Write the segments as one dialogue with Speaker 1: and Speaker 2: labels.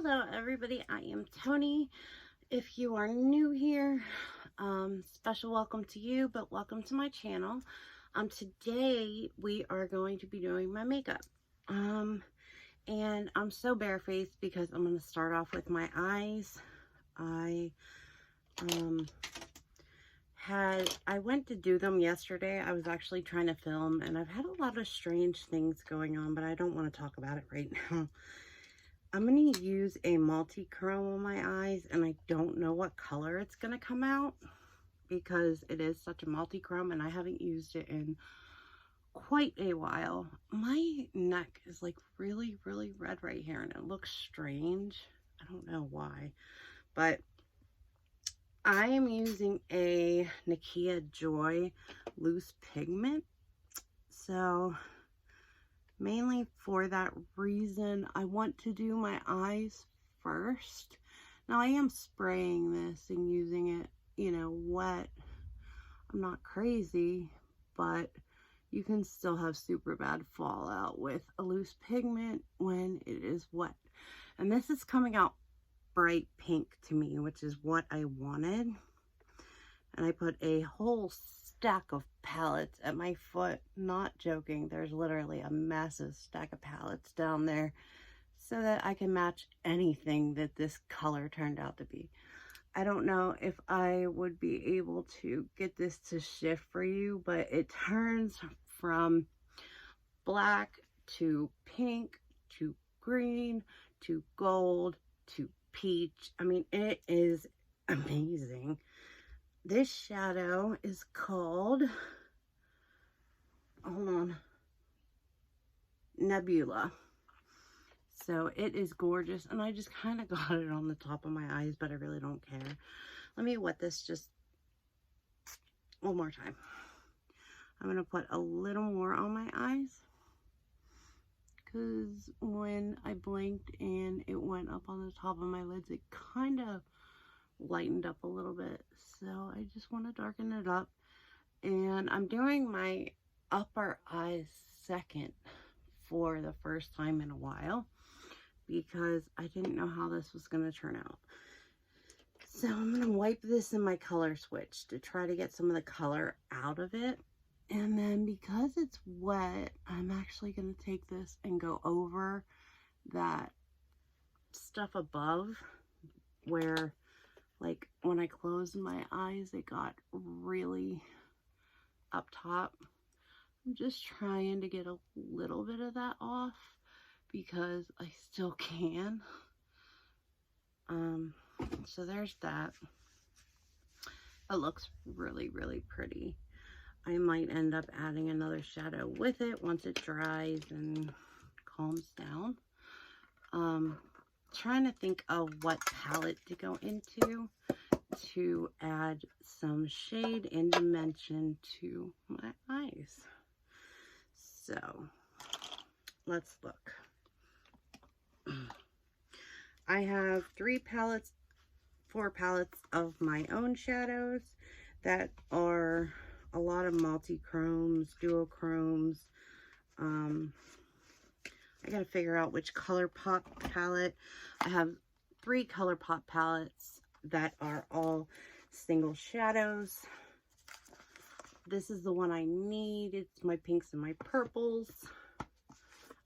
Speaker 1: Hello everybody, I am Tony. If you are new here, special welcome to you, but welcome to my channel. Today we are going to be doing my makeup. And I'm so barefaced because I'm going to start off with my eyes. I went to do them yesterday. I was actually trying to film and I've had a lot of strange things going on, but I don't want to talk about it right now. I'm going to use a multi-chrome on my eyes, and I don't know what color it's going to come out because it is such a multi-chrome and I haven't used it in quite a while. My neck is like really red right here and it looks strange. I don't know why, but I am using a Nakia Joy loose pigment. So mainly for that reason, I want to do my eyes first. Now I am spraying this and using it, you know, wet. I'm not crazy, but you can still have super bad fallout with a loose pigment when it is wet. And this is coming out bright pink to me, which is what I wanted. And I put a whole stack of palettes at my foot. Not joking, there's literally a massive stack of palettes down there so that I can match anything that this color turned out to be. I don't know if I would be able to get this to shift for you, but it turns from black to pink to green to gold to peach. I mean, it is amazing. This shadow is called, hold on, Nebula. So it is gorgeous, and I just kind of got it on the top of my eyes, but I really don't care. Let me wet this just one more time. I'm going to put a little more on my eyes because when I blinked and it went up on the top of my lids, it kind of lightened up a little bit. So I just want to darken it up, and I'm doing my upper eyes second for the first time in a while because I didn't know how this was going to turn out. So I'm going to wipe this in my color switch to try to get some of the color out of it. And then because it's wet, I'm actually going to take this and go over that stuff above where, like, when I closed my eyes, it got really up top. I'm just trying to get a little bit of that off because I still can. So there's that. It looks really pretty. I might end up adding another shadow with it once it dries and calms down. Trying to think of what palette to go into to add some shade and dimension to my eyes. So let's look. I have 4 palettes of my own shadows that are a lot of multi-chromes, duochromes. I gotta figure out which ColourPop palette. I have 3 ColourPop palettes that are all single shadows. This is the one I need. It's my pinks and my purples.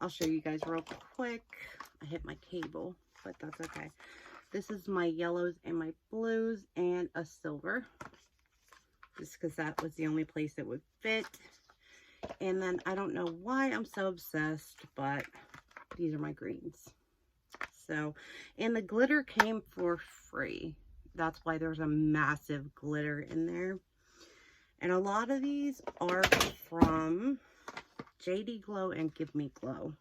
Speaker 1: I'll show you guys real quick. I hit my cable, but that's okay. This is my yellows and my blues and a silver, just because that was the only place it would fit. And then I don't know why I'm so obsessed, but these are my greens. So, and the glitter came for free. That's why there's a massive glitter in there. And a lot of these are from JD Glow and Give Me Glow.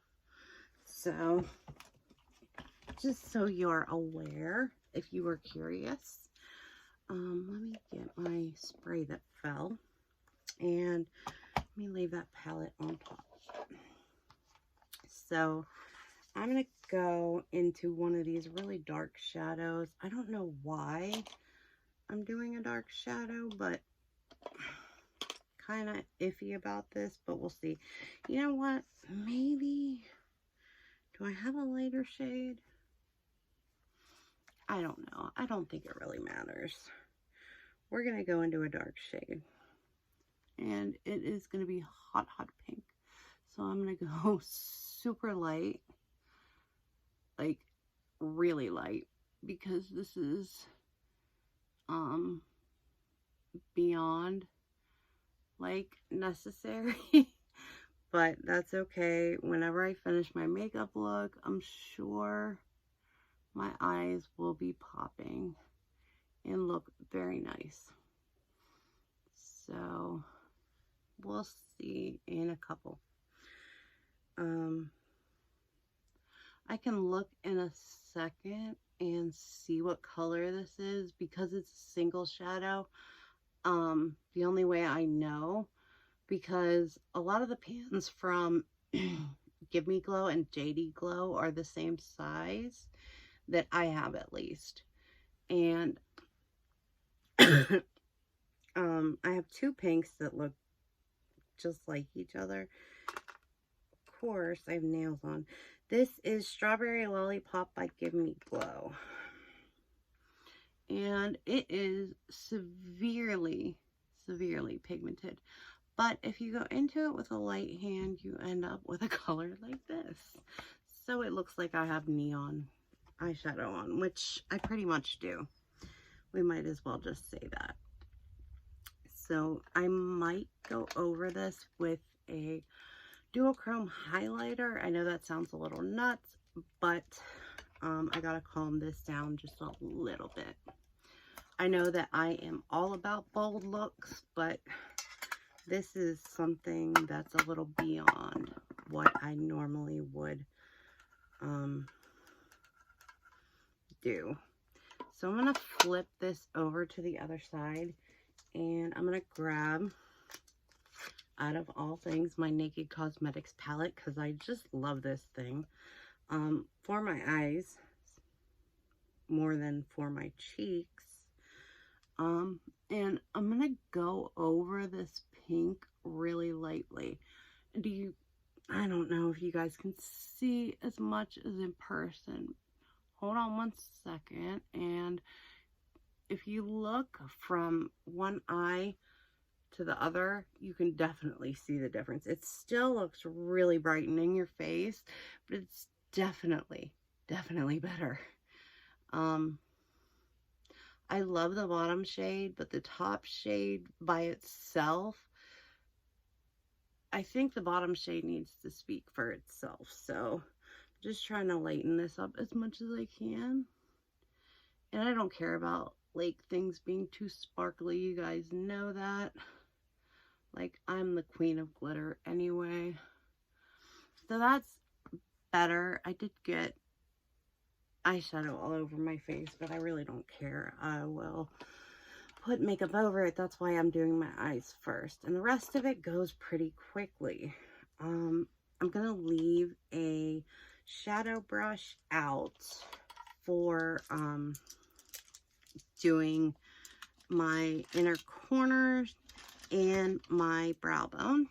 Speaker 1: So, just so you're aware, if you were curious. Let me get my spray that fell. And let me leave that palette on top. So, I'm going to go into one of these really dark shadows. I don't know why I'm doing a dark shadow, but kind of iffy about this, but we'll see. You know what? Maybe, do I have a lighter shade? I don't know. I don't think it really matters. We're going to go into a dark shade. And it is going to be hot, hot pink. So I'm going to go super light. Like, really light. Because this is beyond, like, necessary. But that's okay. Whenever I finish my makeup look, I'm sure my eyes will be popping and look very nice. So we'll see in a couple. I can look in a second and see what color this is because it's a single shadow. The only way I know, because a lot of the pans from Give Me Glow and JD Glow are the same size that I have, at least. And I have two pinks that look just like each other. Of course, I have nails on. This is Strawberry Lollipop by Give Me Glow. And it is severely, severely pigmented. But if you go into it with a light hand, you end up with a color like this. So it looks like I have neon eyeshadow on, which I pretty much do. We might as well just say that. So I might go over this with a duochrome highlighter. I know that sounds a little nuts, but I gotta calm this down just a little bit. I know that I am all about bold looks, but this is something that's a little beyond what I normally would do. So I'm going to flip this over to the other side, and I'm going to grab, out of all things, my Naked Cosmetics palette, because I just love this thing, for my eyes more than for my cheeks. And I'm going to go over this pink really lightly. I don't know if you guys can see as much as in person. Hold on one second. And if you look from one eye to the other, you can definitely see the difference. It still looks really bright in your face, but it's definitely better. I love the bottom shade, but the top shade by itself, I think the bottom shade needs to speak for itself. So I'm just trying to lighten this up as much as I can. And I don't care about like things being too sparkly. You guys know that. Like, I'm the queen of glitter anyway. So that's better. I did get eyeshadow all over my face, but I really don't care. I will put makeup over it. That's why I'm doing my eyes first, and the rest of it goes pretty quickly. I'm gonna leave a shadow brush out for doing my inner corners and my brow bone,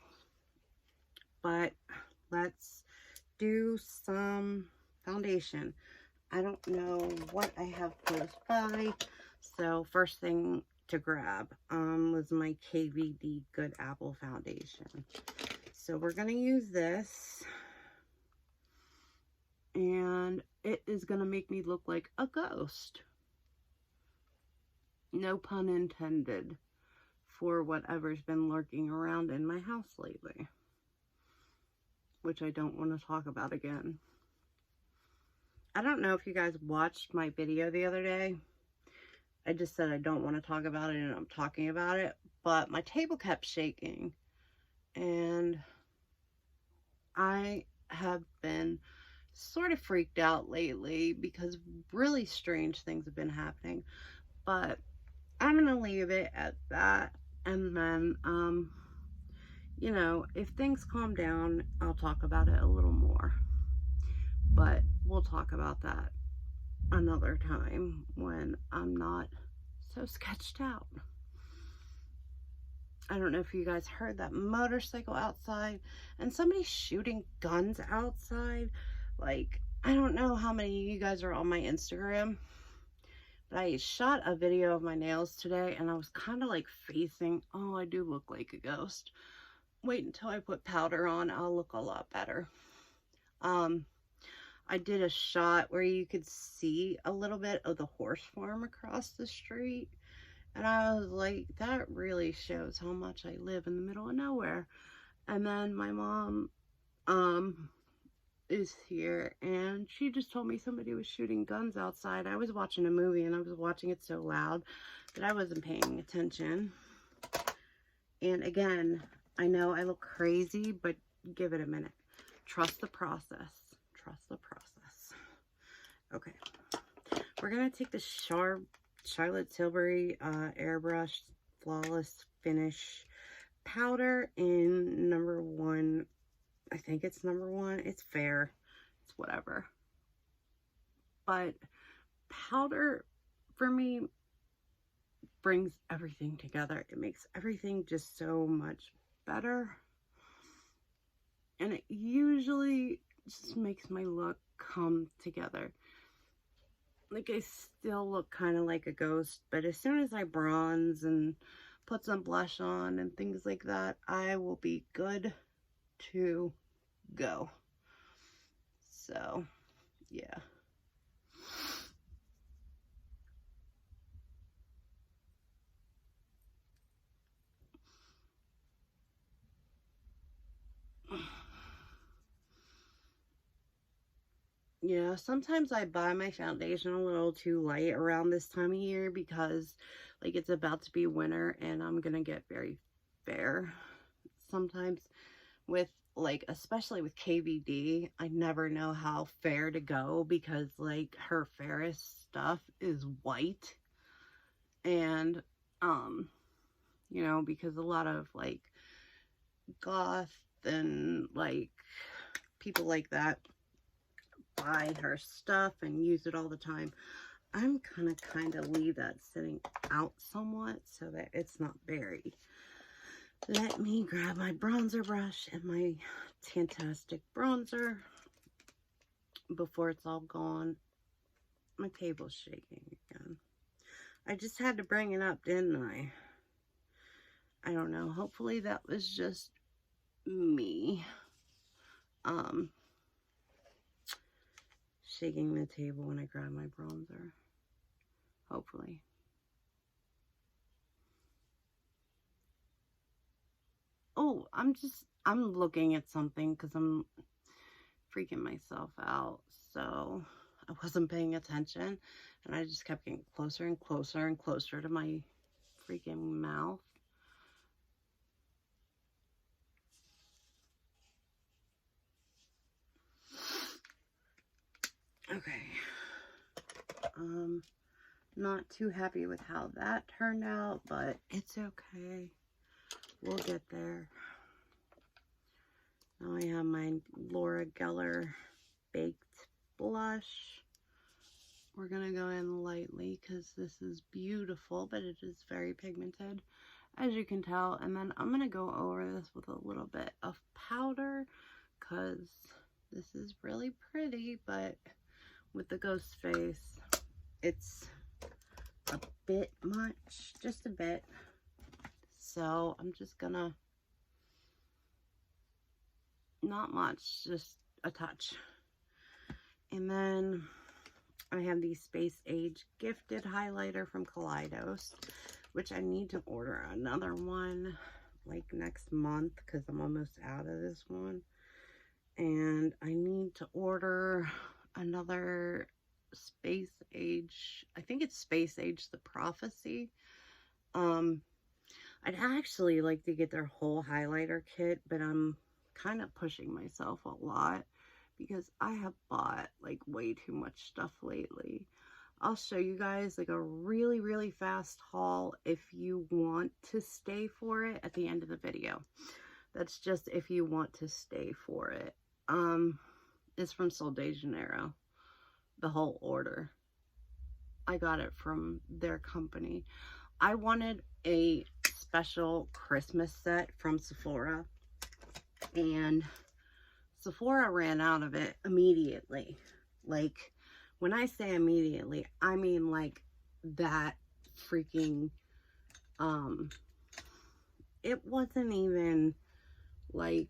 Speaker 1: but let's do some foundation. I don't know what I have close by, so first thing to grab was my KVD Good Apple foundation. So we're going to use this, and it is going to make me look like a ghost. No pun intended for whatever's been lurking around in my house lately, which I don't want to talk about again. I don't know if you guys watched my video the other day. I just said I don't want to talk about it, and I'm talking about it. But my table kept shaking. And I have been sort of freaked out lately because really strange things have been happening. But I'm going to leave it at that. And then, you know, if things calm down, I'll talk about it a little more. But we'll talk about that another time when I'm not so sketched out. I don't know if you guys heard that motorcycle outside and somebody's shooting guns outside. Like, I don't know how many of you guys are on my Instagram, But I shot a video of my nails today and I was kind of like facing, oh, I do look like a ghost. Wait until I put powder on, I'll look a lot better. I did a shot where you could see a little bit of the horse farm across the street. And I was like, that really shows how much I live in the middle of nowhere. And then my mom is here and she just told me somebody was shooting guns outside. I was watching a movie and I was watching it so loud that I wasn't paying attention. And again, I know I look crazy, but give it a minute. Trust the process. Trust the process. Okay. We're going to take the Charlotte Tilbury Airbrush Flawless Finish powder in number 1. I think it's number 1. It's fair. It's whatever. But powder, for me, brings everything together. It makes everything just so much better. And it usually just makes my look come together. Like, I still look kind of like a ghost, but as soon as I bronze and put some blush on and things like that, I will be good to go. So, yeah. Yeah, sometimes I buy my foundation a little too light around this time of year because, like, it's about to be winter and I'm gonna get very fair. Sometimes with, like, especially with KVD, I never know how fair to go because, like, her fairest stuff is white. And, you know, because a lot of, like, goth and, like, people like that buy her stuff and use it all the time. I'm gonna kind of leave that sitting out somewhat so that it's not buried. Let me grab my bronzer brush and my Fantastic bronzer before it's all gone. My table's shaking again. I just had to bring it up, didn't I? I don't know. Hopefully that was just me. Shaking the table when I grab my bronzer. Hopefully. Oh, I'm looking at something because I'm freaking myself out. So I wasn't paying attention and I just kept getting closer and closer and closer to my freaking mouth. Okay. Not too happy with how that turned out, but it's okay. We'll get there. Now I have my Laura Geller Baked Blush. We're going to go in lightly because this is beautiful, but it is very pigmented, as you can tell. And then I'm going to go over this with a little bit of powder because this is really pretty, but with the ghost face, it's a bit much, just a bit. So I'm just gonna, not much, just a touch. And then I have the Space Age Gifted Highlighter from Kaleidos, which I need to order another one like next month because I'm almost out of this one. And I need to order another Space Age, I think it's Space Age The Prophecy. I'd actually like to get their whole highlighter kit, but I'm kind of pushing myself a lot because I have bought like way too much stuff lately. I'll show you guys like a really, really fast haul if you want to stay for it at the end of the video. That's just if you want to stay for it. It's from Sol de Janeiro. The whole order. I got it from their company. I wanted a special Christmas set from Sephora, and Sephora ran out of it immediately. Like, when I say immediately, I mean like that freaking, it wasn't even like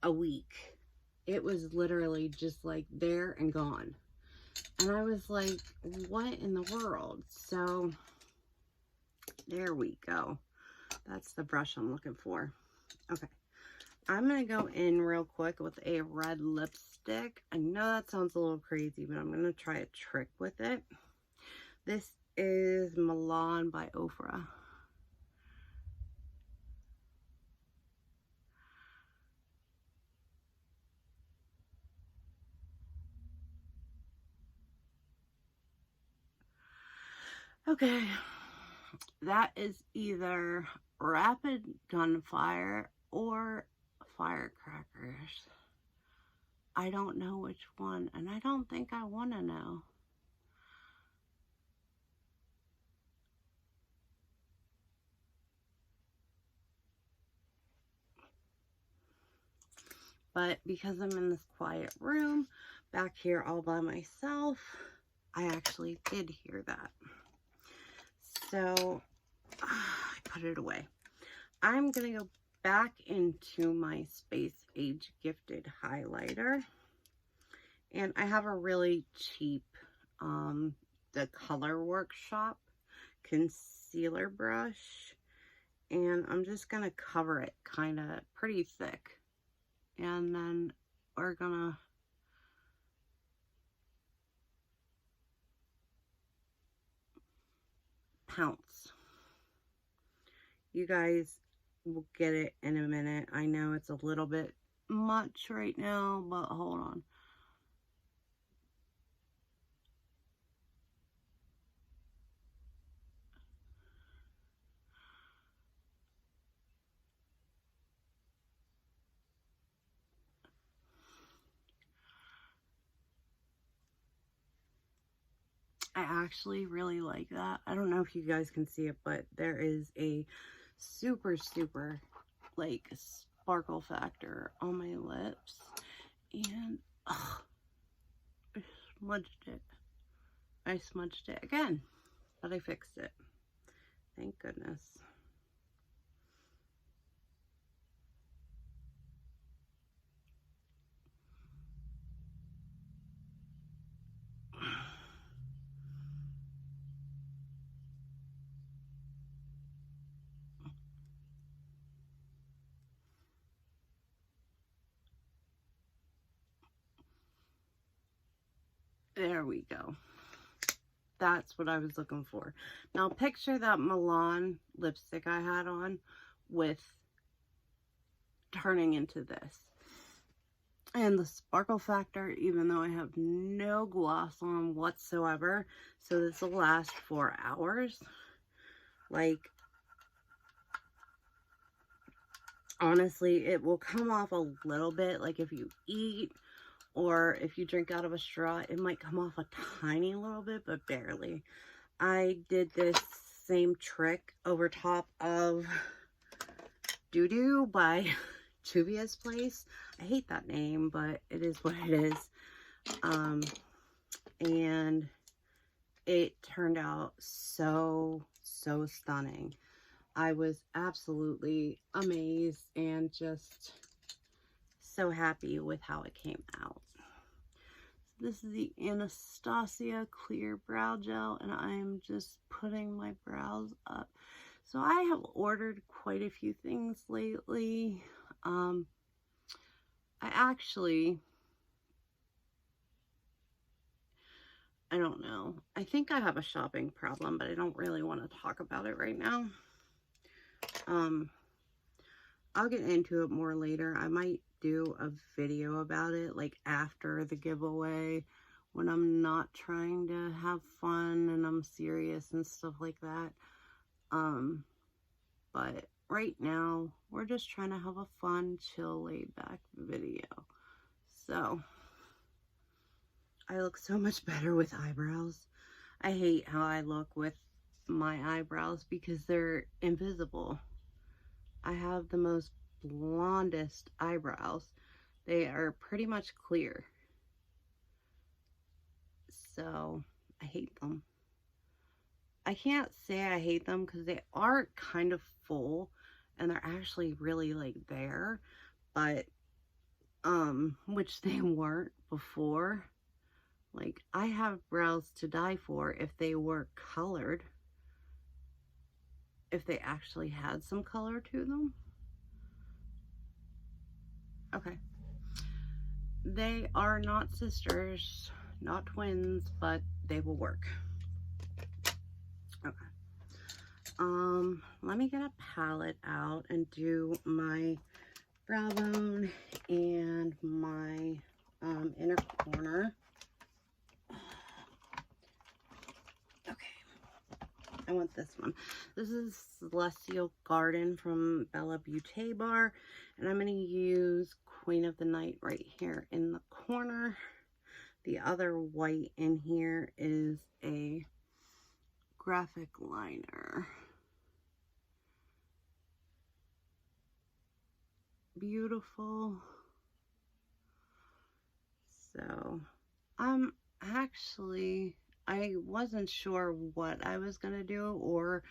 Speaker 1: a week. It was literally just like there and gone. And I was like, what in the world? So there we go. That's the brush I'm looking for. Okay. I'm going to go in real quick with a red lipstick. I know that sounds a little crazy, but I'm going to try a trick with it. This is Milan by Ofra. Okay, that is either rapid gunfire or firecrackers. I don't know which one, and I don't think I want to know. But because I'm in this quiet room back here all by myself, I actually did hear that. So I put it away. I'm going to go back into my Space Age Gifted highlighter. And I have a really cheap, the Color Workshop concealer brush. And I'm just going to cover it kind of pretty thick. And then we're going to pounce. You guys will get it in a minute. I know it's a little bit much right now, but hold on. I actually really like that. I don't know if you guys can see it, but there is a super like sparkle factor on my lips, and I smudged it. I smudged it again, but I fixed it. Thank goodness. There we go. That's what I was looking for. Now picture that Milan lipstick I had on with turning into this. And the sparkle factor, even though I have no gloss on whatsoever, so this will last 4 hours. Like, honestly, it will come off a little bit, like if you eat or if you drink out of a straw, it might come off a tiny little bit, but barely. I did this same trick over top of Doo Doo by Juvia's Place. I hate that name, but it is what it is. And it turned out so stunning. I was absolutely amazed and just so happy with how it came out. This is the Anastasia Clear Brow Gel, and I am just putting my brows up. So I have ordered quite a few things lately. I don't know. I think I have a shopping problem, but I don't really want to talk about it right now. I'll get into it more later. I might do a video about it, like after the giveaway, when I'm not trying to have fun and I'm serious and stuff like that. But right now, we're just trying to have a fun, chill, laid back video. So, I look so much better with eyebrows. I hate how I look with my eyebrows because they're invisible. I have the most blondest eyebrows. They are pretty much clear. So I hate them. I can't say I hate them because they are kind of full and they're actually really like there, but which they weren't before. Like, I have brows to die for if they were colored, if they actually had some color to them. Okay. They are not sisters, not twins, but they will work. Okay. Let me get a palette out and do my brow bone and my inner corner. Okay, I want this one. This is Celestial Garden from Bella Beauty Bar, and I'm going to use Queen of the Night right here in the corner. The other white in here is a graphic liner. Beautiful. So I wasn't sure what I was gonna do or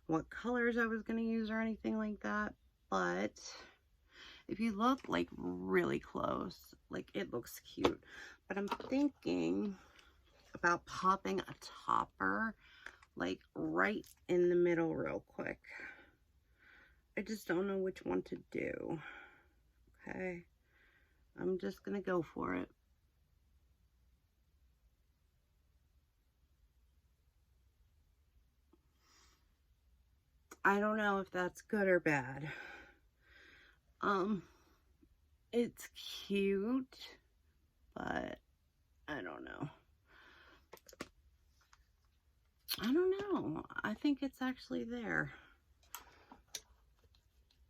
Speaker 1: what colors I was gonna use or anything like that, but if you look like really close, like it looks cute. But I'm thinking about popping a topper like right in the middle real quick. I just don't know which one to do. Okay, I'm just gonna go for it. I don't know if that's good or bad. It's cute, but I don't know. I don't know. I think it's actually there.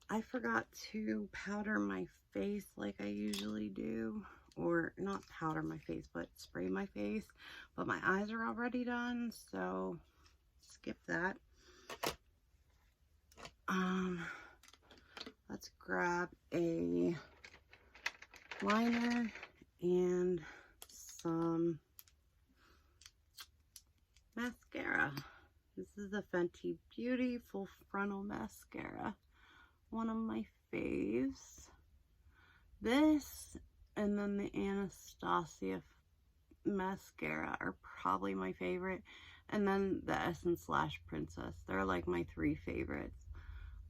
Speaker 1: I forgot to powder my face like I usually do. Or not powder my face, but spray my face. But my eyes are already done, so skip that. Let's grab a liner and some mascara. This is the Fenty Beauty Full Frontal Mascara. One of my faves. This and then the Anastasia mascara are probably my favorite. And then the Essence Lash Princess. They're like my 3 favorites.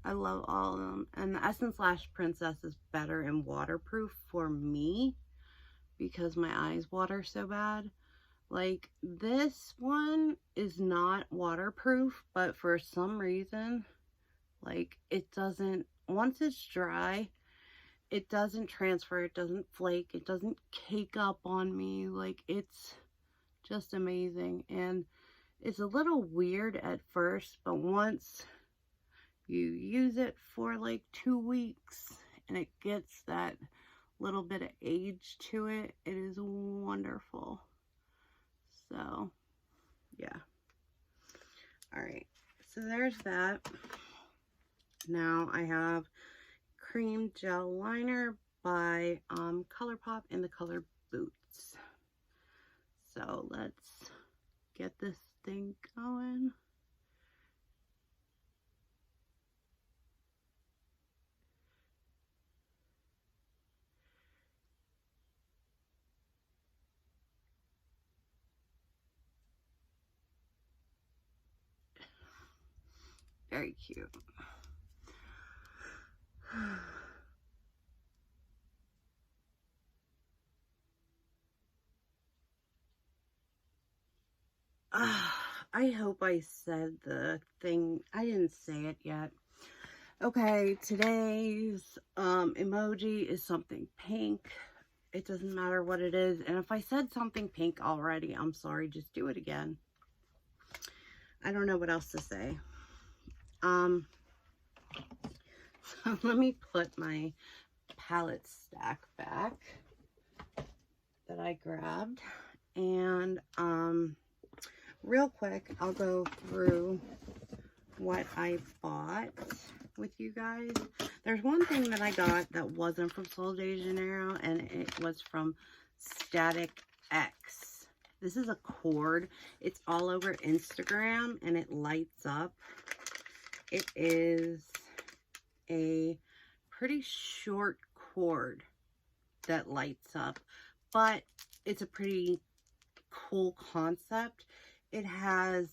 Speaker 1: I love all of them. And the Essence Lash Princess is better and waterproof for me because my eyes water so bad. Like, this one is not waterproof, but for some reason, like, it doesn't, once it's dry, it doesn't transfer, it doesn't flake, it doesn't cake up on me. Like, it's just amazing. And it's a little weird at first, but once you use it for like 2 weeks and it gets that little bit of age to it, it is wonderful. So yeah. All right, so there's that. Now I have cream gel liner by ColourPop in the color Boots. So let's get this thing going. Very cute. I hope I said the thing. I didn't say it yet. Okay, today's emoji is something pink. It doesn't matter what it is. And if I said something pink already, I'm sorry. Just do it again. I don't know what else to say. So let me put my palette stack back that I grabbed. And real quick, I'll go through what I bought with you guys. There's one thing that I got that wasn't from Sol de Janeiro, and it was from Static X. This is a cord. It's all over Instagram and it lights up. It is a pretty short cord that lights up, but it's a pretty cool concept. It has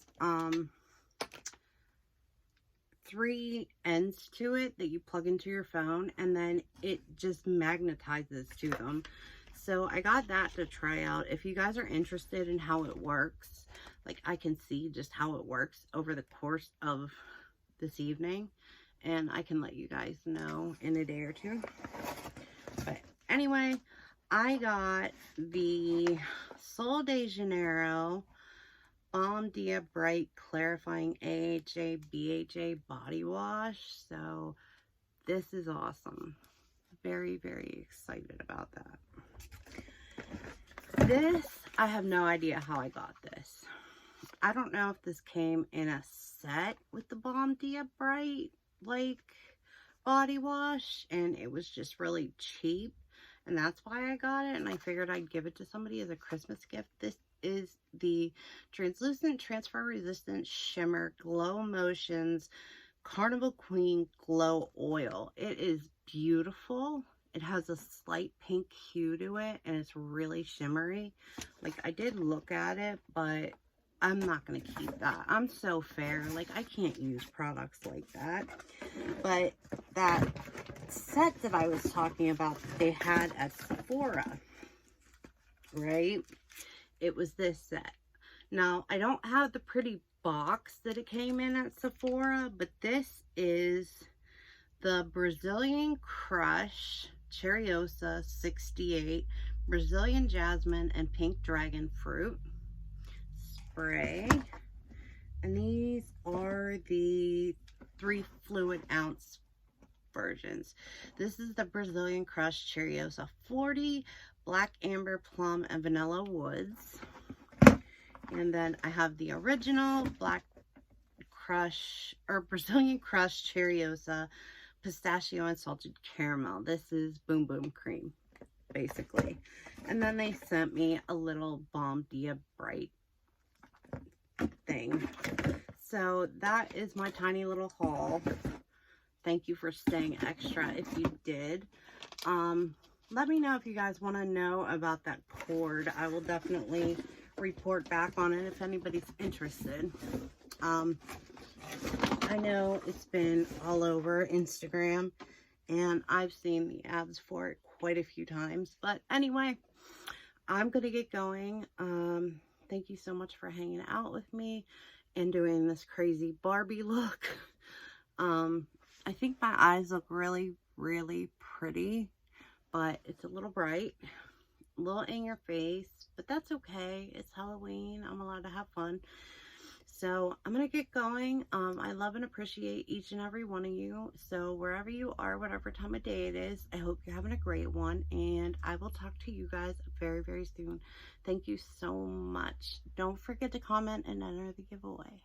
Speaker 1: 3 ends to it that you plug into your phone, and then it just magnetizes to them. So I got that to try out. If you guys are interested in how it works, like I can see just how it works over the course of this evening, and I can let you guys know in a day or two. But anyway, I got the Sol de Janeiro Balm Dia Bright Clarifying AHA BHA Body Wash. So this is awesome. Very, very excited about that. This, I have no idea how I got this. I don't know if this came in a set with the Balm Dia Bright, like, body wash, and it was just really cheap, and that's why I got it, and I figured I'd give it to somebody as a Christmas gift. This is the Translucent Transfer Resistant Shimmer Glow Motions Carnival Queen Glow Oil. It is beautiful. It has a slight pink hue to it, and it's really shimmery. Like, I did look at it, but I'm not going to keep that. I'm so fair. Like, I can't use products like that. But that set that I was talking about that they had at Sephora, right? It was this set. Now, I don't have the pretty box that it came in at Sephora, but this is the Brazilian Crush Cherryosa 68 Brazilian Jasmine and Pink Dragon Fruit spray. And these are the 3 fluid ounce versions. This is the Brazilian Crush Cherryosa 40, Black Amber Plum and Vanilla Woods. And then I have the original Black Crush or Brazilian Crush Cherryosa Pistachio and Salted Caramel. This is Boom Boom Cream, basically. And then they sent me a little Balm Dia Bright thing. So that is my tiny little haul. Thank you for staying extra if you did. Let me know if you guys want to know about that cord. I will definitely report back on it if anybody's interested. I know it's been all over Instagram, and I've seen the ads for it quite a few times. But anyway, I'm going to get going. Thank you so much for hanging out with me and doing this crazy Barbie look. I think my eyes look really, really pretty, but it's a little bright, a little in your face, but that's okay. It's Halloween. I'm allowed to have fun. So I'm going to get going. I love and appreciate each and every one of you. So wherever you are, whatever time of day it is, I hope you're having a great one. And I will talk to you guys very, very soon. Thank you so much. Don't forget to comment and enter the giveaway.